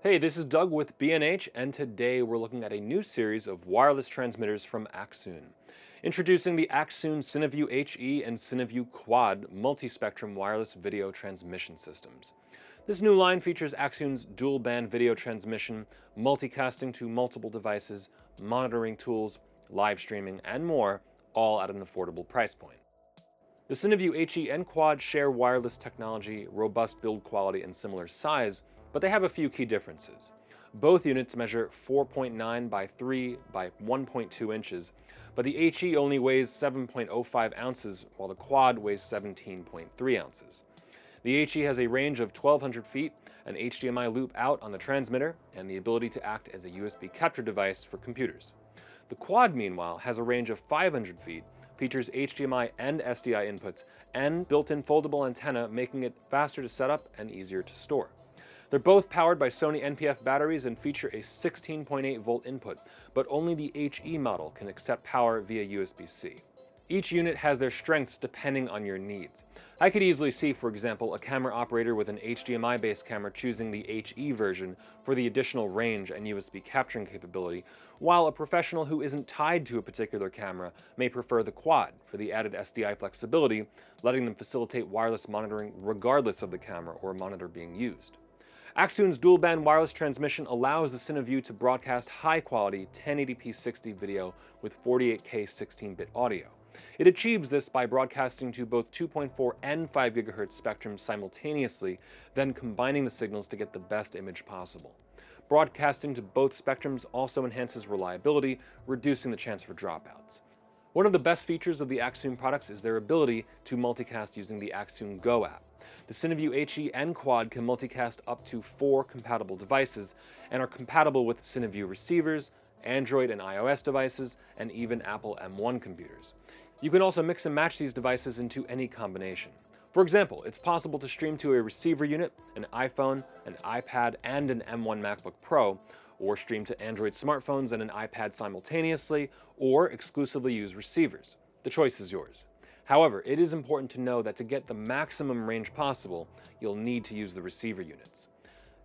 Hey, this is Doug with B&H, and today we're looking at a new series of wireless transmitters from Accsoon. Introducing the Accsoon CineView HE and CineView Quad multi-spectrum wireless video transmission systems. This new line features Accsoon's dual-band video transmission, multicasting to multiple devices, monitoring tools, live streaming, and more, all at an affordable price point. The CineView HE and Quad share wireless technology, robust build quality, and similar size, but they have a few key differences. Both units measure 4.9 by 3 by 1.2 inches, but the HE only weighs 7.05 ounces, while the Quad weighs 17.3 ounces. The HE has a range of 1,200 feet, an HDMI loop out on the transmitter, and the ability to act as a USB capture device for computers. The Quad, meanwhile, has a range of 500 feet, features HDMI and SDI inputs, and built-in foldable antenna, making it faster to set up and easier to store. They're both powered by Sony NP-F batteries and feature a 16.8 volt input, but only the HE model can accept power via USB-C. Each unit has their strengths depending on your needs. I could easily see, for example, a camera operator with an HDMI-based camera choosing the HE version for the additional range and USB capturing capability, while a professional who isn't tied to a particular camera may prefer the Quad for the added SDI flexibility, letting them facilitate wireless monitoring regardless of the camera or monitor being used. Accsoon's dual-band wireless transmission allows the CineView to broadcast high-quality 1080p 60 video with 48K 16-bit audio. It achieves this by broadcasting to both 2.4 and 5 GHz spectrums simultaneously, then combining the signals to get the best image possible. Broadcasting to both spectrums also enhances reliability, reducing the chance for dropouts. One of the best features of the Accsoon products is their ability to multicast using the Accsoon Go app. The CineView HE and Quad can multicast up to 4 compatible devices and are compatible with CineView receivers, Android and iOS devices, and even Apple M1 computers. You can also mix and match these devices into any combination. For example, it's possible to stream to a receiver unit, an iPhone, an iPad, and an M1 MacBook Pro, or stream to Android smartphones and an iPad simultaneously, or exclusively use receivers. The choice is yours. However, it is important to know that to get the maximum range possible, you'll need to use the receiver units.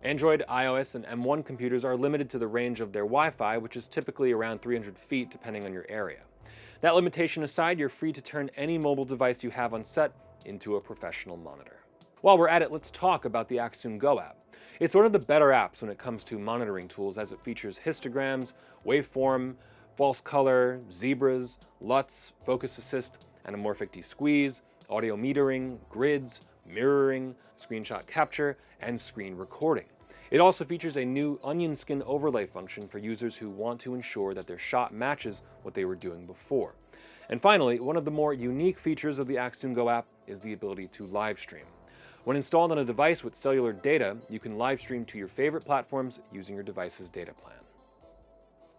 Android, iOS, and M1 computers are limited to the range of their Wi-Fi, which is typically around 300 feet depending on your area. That limitation aside, you're free to turn any mobile device you have on set into a professional monitor. While we're at it, let's talk about the Accsoon Go app. It's one of the better apps when it comes to monitoring tools, as it features histograms, waveform, false color, zebras, LUTs, focus assist, anamorphic desqueeze, audio metering, grids, mirroring, screenshot capture, and screen recording. It also features a new onion skin overlay function for users who want to ensure that their shot matches what they were doing before. And finally, one of the more unique features of the Accsoon Go app is the ability to live stream. When installed on a device with cellular data, you can live stream to your favorite platforms using your device's data plan.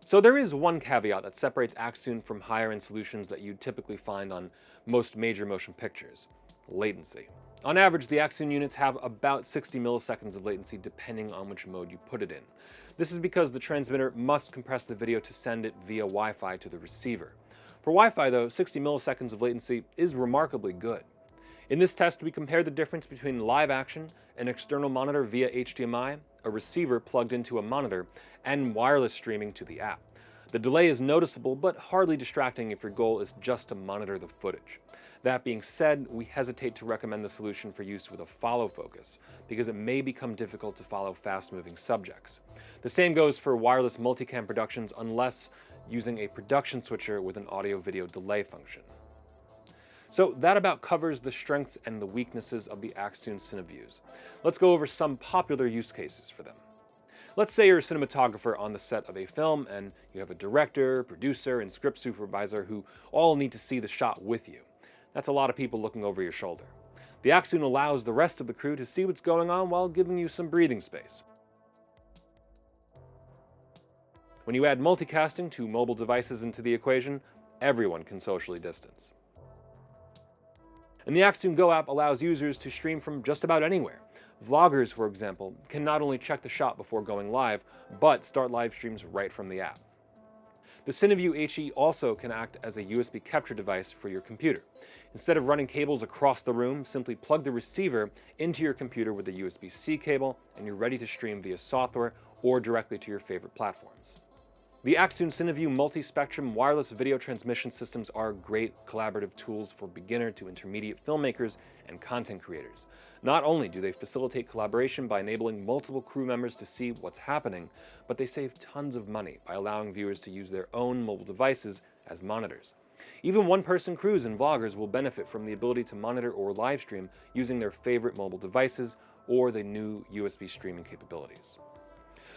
So there is one caveat that separates Accsoon from higher-end solutions that you'd typically find on most major motion pictures: latency. On average, the Accsoon units have about 60 milliseconds of latency depending on which mode you put it in. This is because the transmitter must compress the video to send it via Wi-Fi to the receiver. For Wi-Fi though, 60 milliseconds of latency is remarkably good. In this test, we compared the difference between live action, an external monitor via HDMI, a receiver plugged into a monitor, and wireless streaming to the app. The delay is noticeable, but hardly distracting if your goal is just to monitor the footage. That being said, we hesitate to recommend the solution for use with a follow focus, because it may become difficult to follow fast-moving subjects. The same goes for wireless multicam productions unless using a production switcher with an audio-video delay function. So that about covers the strengths and the weaknesses of the Accsoon CineViews. Let's go over some popular use cases for them. Let's say you're a cinematographer on the set of a film and you have a director, producer, and script supervisor who all need to see the shot with you. That's a lot of people looking over your shoulder. The Accsoon allows the rest of the crew to see what's going on while giving you some breathing space. When you add multicasting to mobile devices into the equation, everyone can socially distance. And the Accsoon Go app allows users to stream from just about anywhere. Vloggers, for example, can not only check the shot before going live, but start live streams right from the app. The CineView HE also can act as a USB capture device for your computer. Instead of running cables across the room, simply plug the receiver into your computer with a USB-C cable and you're ready to stream via software or directly to your favorite platforms. The Accsoon CineView multi-spectrum wireless video transmission systems are great collaborative tools for beginner to intermediate filmmakers and content creators. Not only do they facilitate collaboration by enabling multiple crew members to see what's happening, but they save tons of money by allowing viewers to use their own mobile devices as monitors. Even one-person crews and vloggers will benefit from the ability to monitor or live stream using their favorite mobile devices or the new USB streaming capabilities.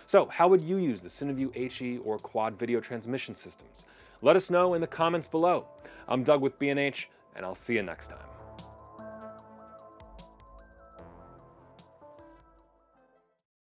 So, how would you use the CineView HE or Quad video transmission systems? Let us know in the comments below. I'm Doug with B&H, and I'll see you next time.